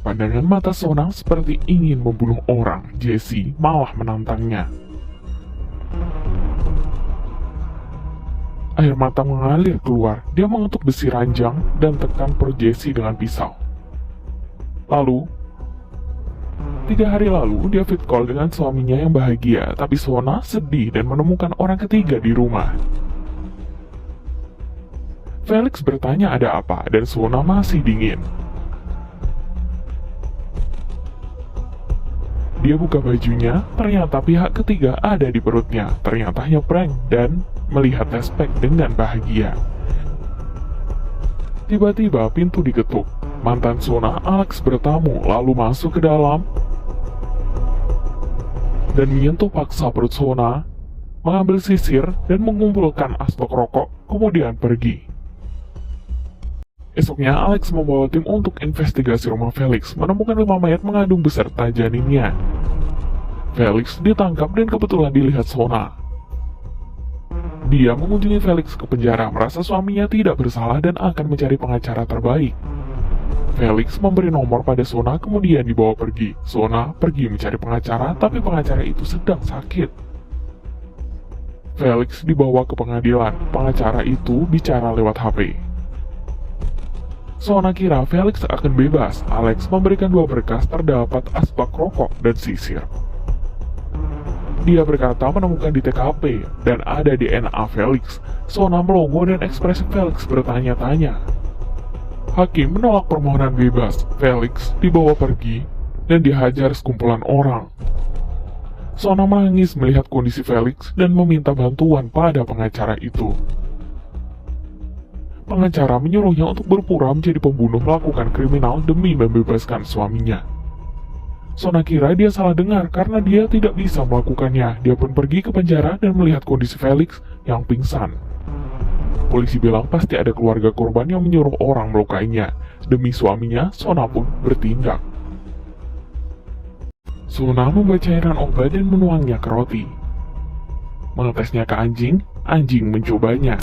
Pandangan mata Sona seperti ingin membunuh orang. Jesse malah menantangnya. Air mata mengalir keluar. Dia mengetuk besi ranjang dan tekan perut Jesse dengan pisau. Lalu, 3 hari lalu, dia fit call dengan suaminya yang bahagia, tapi Sona sedih dan menemukan orang ketiga di rumah. Felix bertanya ada apa, dan Sona masih dingin. Dia buka bajunya, ternyata pihak ketiga ada di perutnya. Ternyata hanya prank dan melihat flashback dengan bahagia. Tiba-tiba pintu diketuk. Mantan Sona, Alex, bertamu lalu masuk ke dalam dan menyentuh paksa perut Sona, mengambil sisir dan mengumpulkan asbak rokok, kemudian pergi. Esoknya, Alex membawa tim untuk investigasi rumah Felix, menemukan 5 mayat mengandung beserta janinnya. Felix ditangkap dan kebetulan dilihat Sona. Dia mengunjungi Felix ke penjara, merasa suaminya tidak bersalah dan akan mencari pengacara terbaik. Felix memberi nomor pada Sona, kemudian dibawa pergi. Sona pergi mencari pengacara, tapi pengacara itu sedang sakit. Felix dibawa ke pengadilan. Pengacara itu bicara lewat HP. Sona kira Felix akan bebas. Alex memberikan 2 berkas, terdapat asbak rokok dan sisir. Dia berkata menemukan di TKP dan ada DNA Felix. Sona melongo dan ekspresi Felix bertanya-tanya. Hakim menolak permohonan bebas. Felix dibawa pergi dan dihajar sekumpulan orang. Sona menangis melihat kondisi Felix dan meminta bantuan pada pengacara itu. Pengacara menyuruhnya untuk berpura menjadi pembunuh melakukan kriminal demi membebaskan suaminya. Sona kira dia salah dengar karena dia tidak bisa melakukannya. Dia pun pergi ke penjara dan melihat kondisi Felix yang pingsan. Polisi bilang pasti ada keluarga korban yang menyuruh orang melukainya. Demi suaminya, Sona pun bertindak. Sona membuat cairan obat dan menuangnya ke roti. Mengetesnya ke anjing, anjing mencobanya.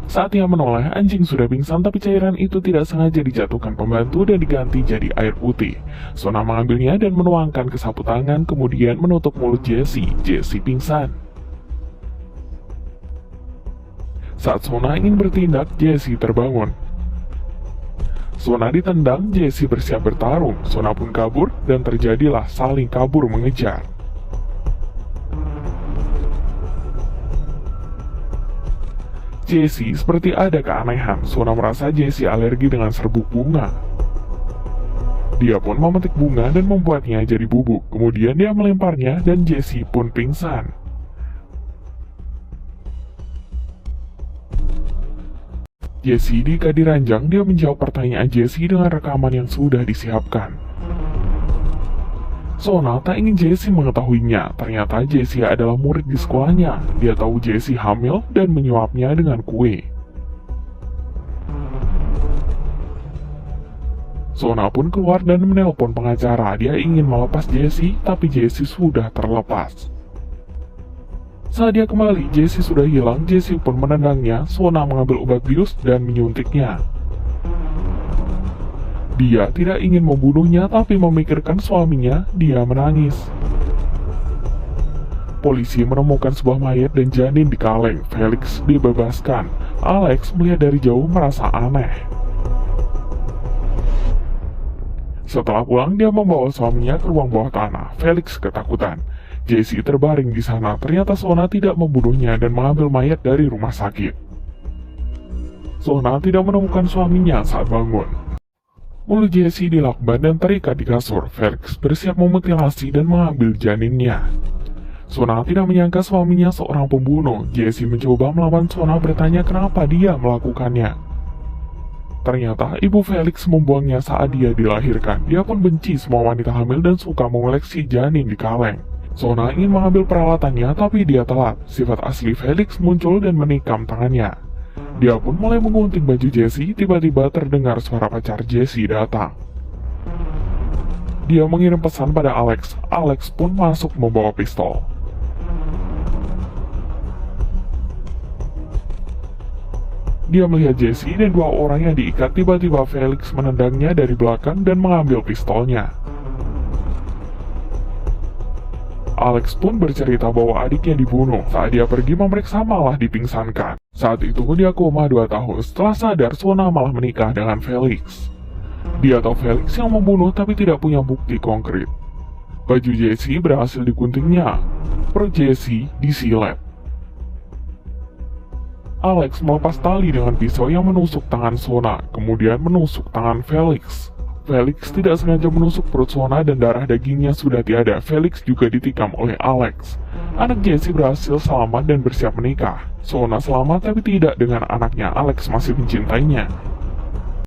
Saat ia menoleh, anjing sudah pingsan, tapi cairan itu tidak sengaja dijatuhkan pembantu dan diganti jadi air putih. Sona mengambilnya dan menuangkan ke sapu tangan, kemudian menutup mulut Jesse. Jesse pingsan. Saat Sona ingin bertindak, Jesse terbangun. Sona ditendang, Jesse bersiap bertarung. Sona pun kabur, dan terjadilah saling kabur mengejar. Jesse seperti ada keanehan. Sona merasa Jesse alergi dengan serbuk bunga. Dia pun memetik bunga dan membuatnya jadi bubuk. Kemudian dia melemparnya dan Jesse pun pingsan. Jesse di ranjang, dia menjawab pertanyaan Jesse dengan rekaman yang sudah disiapkan. Sona tak ingin Jesse mengetahuinya. Ternyata Jesse adalah murid di sekolahnya. Dia tahu Jesse hamil dan menyuapnya dengan kue. Sona pun keluar dan menelpon pengacara. Dia ingin melepas Jesse, tapi Jesse sudah terlepas. Saat dia kembali, Jesse sudah hilang. Jesse pun menendangnya. Sona mengambil obat bius dan menyuntiknya. Dia tidak ingin membunuhnya, tapi memikirkan suaminya. Dia menangis. Polisi menemukan sebuah mayat dan janin di kaleng. Felix dibebaskan. Alex melihat dari jauh merasa aneh. Setelah pulang, dia membawa suaminya ke ruang bawah tanah. Felix ketakutan. Jesse terbaring di sana. Ternyata Sona tidak membunuhnya dan mengambil mayat dari rumah sakit. Sona tidak menemukan suaminya saat bangun. Mulut Jesse dilakban dan terikat di kasur. Felix bersiap memutilasi dan mengambil janinnya. Sona tidak menyangka suaminya seorang pembunuh. Jesse mencoba melawan Sona, bertanya kenapa dia melakukannya. Ternyata ibu Felix membuangnya saat dia dilahirkan. Dia pun benci semua wanita hamil dan suka mengoleksi janin di kaleng. Sona ingin mengambil peralatannya, tapi dia telat. Sifat asli Felix muncul dan menikam tangannya. Dia pun mulai mengunting baju Jesse. Tiba-tiba terdengar suara pacar Jesse datang. Dia mengirim pesan pada Alex. Alex pun masuk membawa pistol. Dia melihat Jesse dan dua orang yang diikat. Tiba-tiba Felix menendangnya dari belakang dan mengambil pistolnya. Alex pun bercerita bahwa adiknya dibunuh. Saat dia pergi memeriksa malah dipingsankan. Saat itu dia koma 2 tahun. Setelah sadar, Shona malah menikah dengan Felix. Dia tahu Felix yang membunuh tapi tidak punya bukti konkret. Baju Jesse berhasil diguntingnya. Perut Jesse disilet. Alex melepas tali dengan pisau yang menusuk tangan Shona, kemudian menusuk tangan Felix. Felix tidak sengaja menusuk perut Shona dan darah dagingnya sudah tiada. Felix juga ditikam oleh Alex. Anak Jesse berhasil selamat dan bersiap menikah. Shona selamat tapi tidak dengan anaknya. Alex masih mencintainya.